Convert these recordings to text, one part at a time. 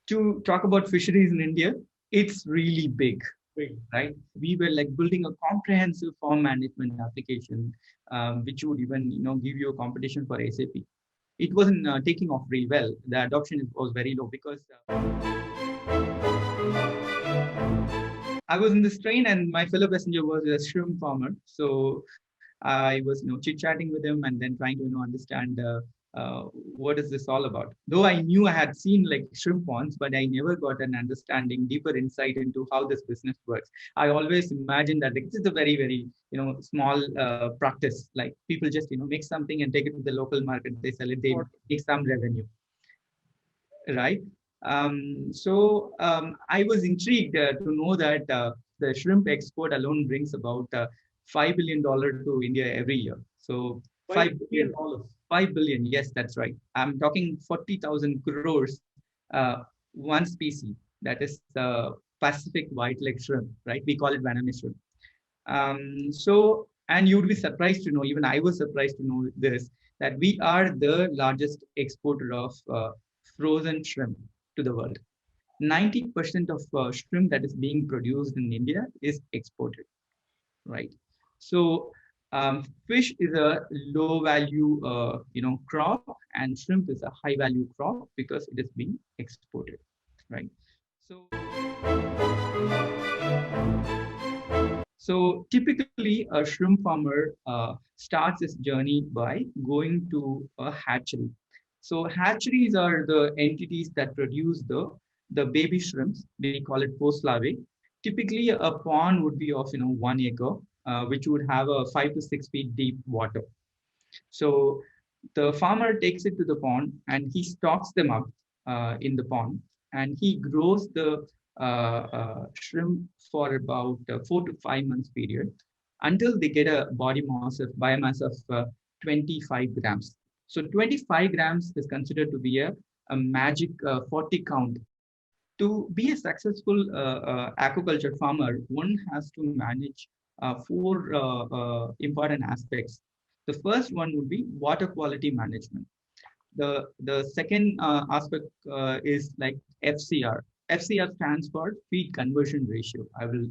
to talk about fisheries in India, it's really big, right? We were like building a comprehensive farm management application, which would even give you a competition for SAP. It wasn't taking off really well. The adoption was very low because I was in this train and my fellow passenger was a shrimp farmer. So I was, chit chatting with him and then trying to, understand what is this all about. Though I knew I had seen like shrimp ponds, but I never got an understanding, deeper insight into how this business works. I always imagined that like, this is a very, very, small practice. Like people just, make something and take it to the local market. They sell it. They make some revenue, right? I was intrigued to know that the shrimp export alone brings about $5 billion to India every year. So $5 billion. 5 billion, yes, that's right. I'm talking 40,000 crores, one species, that is the Pacific white-leg shrimp, right? We call it banana shrimp. And you would be surprised to know, even I was surprised to know this, that we are the largest exporter of frozen shrimp to the world. 90% of shrimp that is being produced in India is exported, right? So fish is a low value, crop, and shrimp is a high value crop because it is being exported, right? So So typically, a shrimp farmer starts his journey by going to a hatchery. So hatcheries are the entities that produce the baby shrimps. We call it post larvae. Typically, a pond would be of 1 acre, which would have a 5 to 6 feet deep water. So the farmer takes it to the pond and he stocks them up in the pond, and he grows the shrimp for about 4 to 5 months period until they get a body mass of biomass of 25 grams. So 25 grams is considered to be a magic 40 count. To be a successful aquaculture farmer, one has to manage four important aspects. The first one would be water quality management. The second aspect is like FCR. FCR stands for feed conversion ratio. I will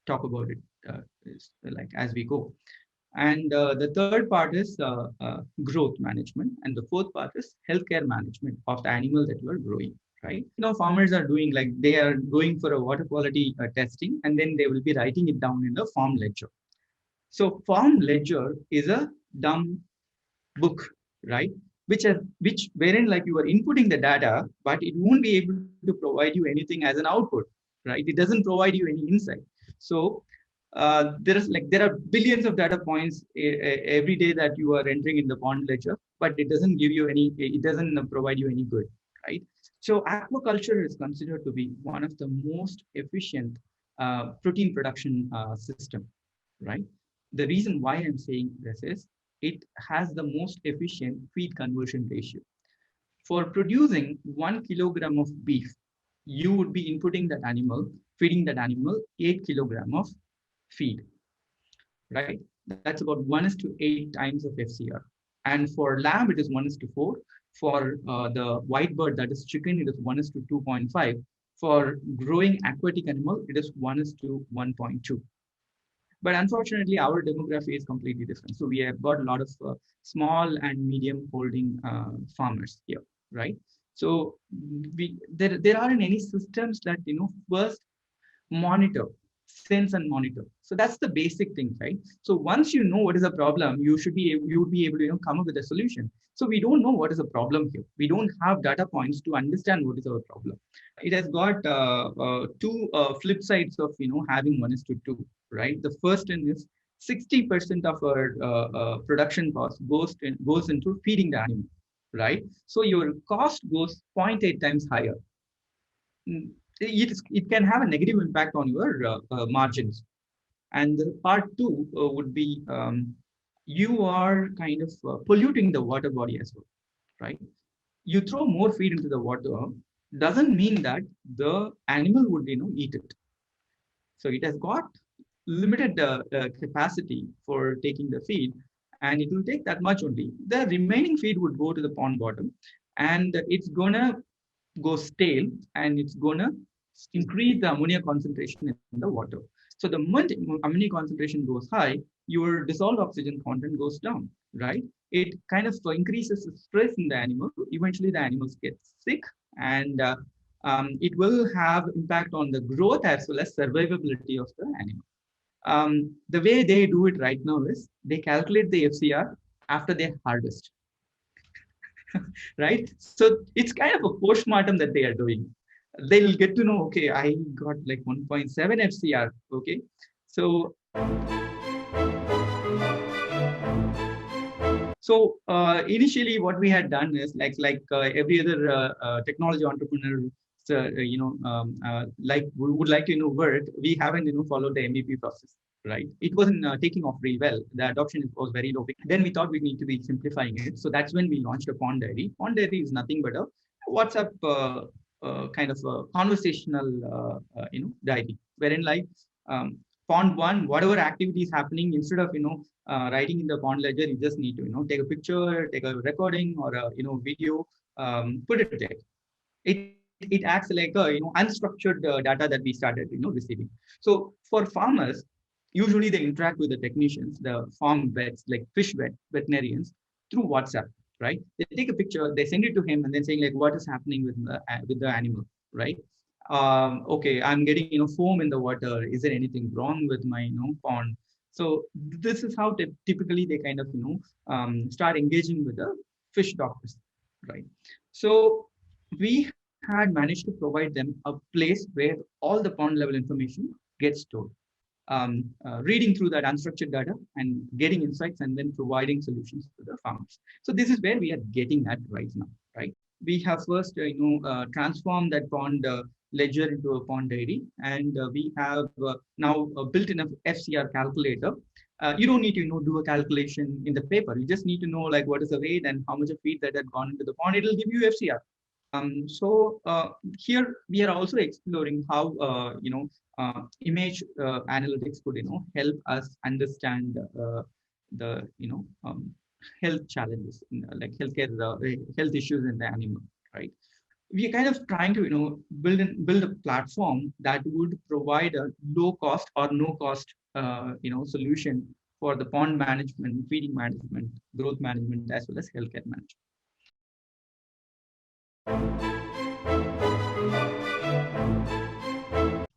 talk about it like as we go. And the third part is growth management, and the fourth part is healthcare management of the animal that you are growing. Right? Farmers are doing like they are going for a water quality testing, and then they will be writing it down in the farm ledger. So farm ledger is a dumb book, right? Which wherein like you are inputting the data, but it won't be able to provide you anything as an output, right? It doesn't provide you any insight. So there are billions of data points every day that you are entering in the pond ledger, but it doesn't give you any. It doesn't provide you any good, right? So aquaculture is considered to be one of the most efficient protein production system, right? The reason why I'm saying this is it has the most efficient feed conversion ratio. For producing 1 kilogram of beef, you would be inputting that animal, feeding that animal 8 kilogram of feed, right? That's about 1:8 times of FCR. And for lamb, it is 1:4. For the white bird, that is chicken, it is 1:2.5. For growing aquatic animal, it is 1:1.2. But unfortunately, our demography is completely different. So we have got a lot of small and medium holding farmers here, right? So there aren't any systems that first monitor, sense and monitor. So that's the basic thing, right? So once you know what is a problem, you would be able to come up with a solution. So we don't know what is a problem here. We don't have data points to understand what is our problem. It has got two flip sides of having 1:2, right? The first one is 60% of our production cost goes into feeding the animal, right? So your cost goes 0.8 times higher. It can have a negative impact on your margins. And the part two would be you are kind of polluting the water body as well, right? You throw more feed into the water doesn't mean that the animal would eat it. So it has got limited capacity for taking the feed, and it will take that much only. The remaining feed would go to the pond bottom, and it's gonna goes stale, and it's gonna increase the ammonia concentration in the water. So the moment ammonia concentration goes high, your dissolved oxygen content goes down, right? It kind of increases the stress in the animal. Eventually, the animals get sick, and it will have impact on the growth as well as survivability of the animal. The way they do it right now is they calculate the FCR after they harvest, right? So it's kind of a postmortem that they are doing. They'll get to know, okay, I got like 1.7 FCR. Okay. So initially, what we had done is like every other technology entrepreneur, like would like to work. We haven't followed the MVP process, right? It wasn't taking off very well. The adoption was very low. Then we thought we need to be simplifying it. So that's when we launched a Pond Diary. Pond Diary is nothing but a WhatsApp kind of a conversational diary, wherein like Pond one, whatever activity is happening, instead of writing in the pond ledger, you just need to take a picture, take a recording or a video, put it there. It acts like a unstructured data that we started receiving. So for farmers, usually they interact with the technicians, the farm vets like fish veterinarians, through WhatsApp, right? They take a picture, they send it to him, and then saying like what is happening with the animal, right? Okay, I'm getting foam in the water. Is there anything wrong with my pond? So this is how typically they kind of start engaging with the fish doctors, right? So we had managed to provide them a place where all the pond level information gets stored. Reading through that unstructured data and getting insights and then providing solutions to the farmers. So this is where we are getting at right now, right? We have first, transformed that pond ledger into a pond diary, and we have now built in a FCR calculator. You don't need to do a calculation in the paper. You just need to know like what is the weight and how much of feed that had gone into the pond. It'll give you FCR. Here we are also exploring how image analytics could help us understand the health challenges, like healthcare health issues in the animal, right? We are kind of trying to build a platform that would provide a low cost or no cost solution for the pond management, feeding management, growth management, as well as healthcare management.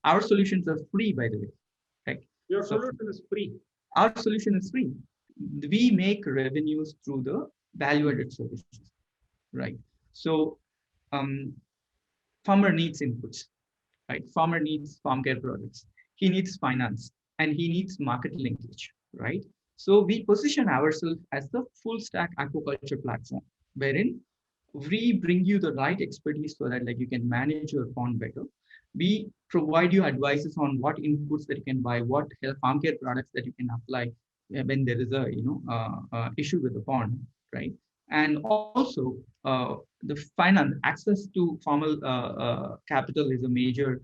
Our solutions are free, by the way. Right? Your solution is free. Our solution is free. We make revenues through the value-added services, right? So, farmer needs inputs, right? Farmer needs farm care products. He needs finance, and he needs market linkage, right? So we position ourselves as the full stack aquaculture platform, wherein we bring you the right expertise so that like you can manage your pond better. We provide you advices on what inputs that you can buy, what farm care products that you can apply when there is a issue with the pond, right? And also the finance access to formal capital is a major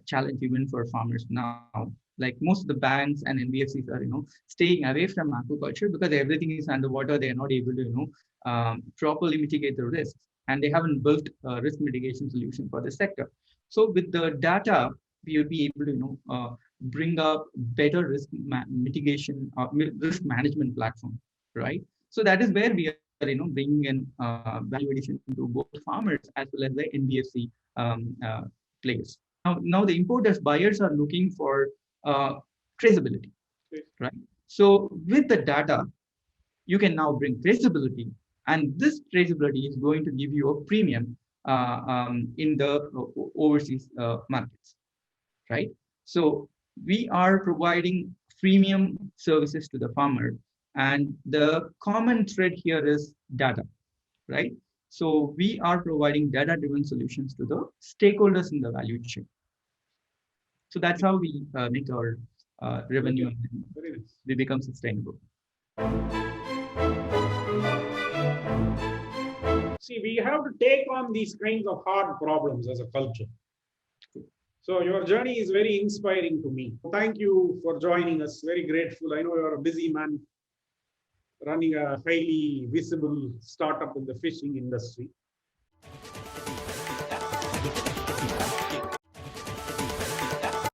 challenge even for farmers now. Like most of the banks and NBFCs are staying away from aquaculture because everything is underwater. They are not able to properly mitigate the risks, and they haven't built a risk mitigation solution for the sector. So with the data, we will be able to bring up better mitigation or risk management platform, right? So that is where we are bringing in value addition to both farmers as well as the NBFC players. Now the importers buyers are looking for traceability, right? So with the data, you can now bring traceability, and this traceability is going to give you a premium in the overseas markets, right? So we are providing premium services to the farmer, and the common thread here is data, right? So we are providing data-driven solutions to the stakeholders in the value chain. So that's how we make our revenue and we become sustainable. See, we have to take on these kinds of hard problems as a culture. So your journey is very inspiring to me. Thank you for joining us. Very grateful. I know you're a busy man running a highly visible startup in the fishing industry.